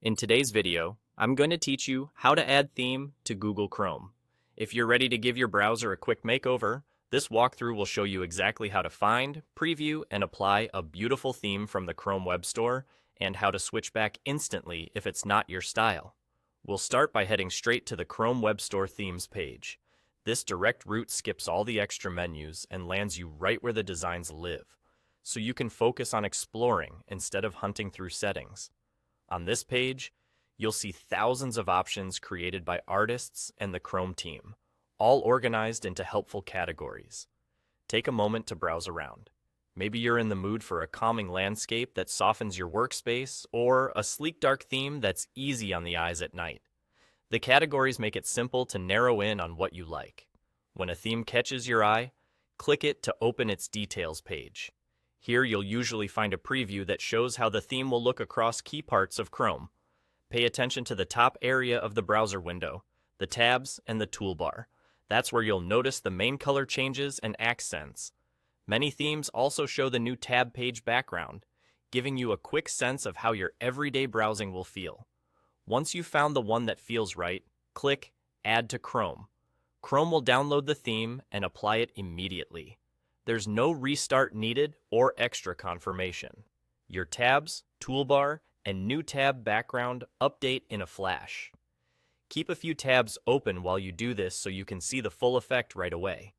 In today's video, I'm going to teach you how to add theme to Google Chrome. If you're ready to give your browser a quick makeover, this walkthrough will show you exactly how to find, preview, and apply a beautiful theme from the Chrome Web Store and how to switch back instantly if it's not your style. We'll start by heading straight to the Chrome Web Store Themes page. This direct route skips all the extra menus and lands you right where the designs live, so you can focus on exploring instead of hunting through settings. On this page, you'll see thousands of options created by artists and the Chrome team, all organized into helpful categories. Take a moment to browse around. Maybe you're in the mood for a calming landscape that softens your workspace, or a sleek dark theme that's easy on the eyes at night. The categories make it simple to narrow in on what you like. When a theme catches your eye, click it to open its details page. Here you'll usually find a preview that shows how the theme will look across key parts of Chrome. Pay attention to the top area of the browser window, the tabs, and the toolbar. That's where you'll notice the main color changes and accents. Many themes also show the new tab page background, giving you a quick sense of how your everyday browsing will feel. Once you've found the one that feels right, click Add to Chrome. Chrome will download the theme and apply it immediately. There's no restart needed or extra confirmation. Your tabs, toolbar, and new tab background update in a flash. Keep a few tabs open while you do this so you can see the full effect right away.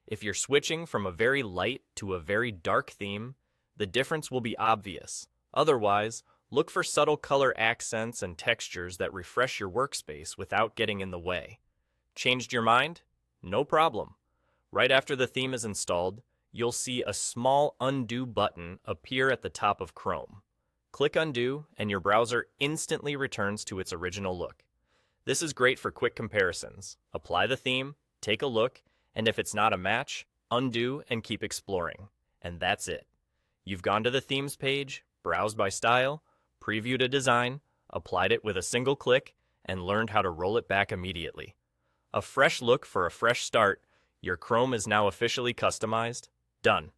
If you're switching from a very light to a very dark theme, the difference will be obvious. Otherwise, look for subtle color accents and textures that refresh your workspace without getting in the way. Changed your mind? No problem. Right after the theme is installed, you'll see a small Undo button appear at the top of Chrome. Click Undo, and your browser instantly returns to its original look. This is great for quick comparisons. Apply the theme, take a look, and if it's not a match, undo and keep exploring. And that's it. You've gone to the themes page, browsed by style, previewed a design, applied it with a single click, and learned how to roll it back immediately. A fresh look for a fresh start. Your Chrome is now officially customized. Done.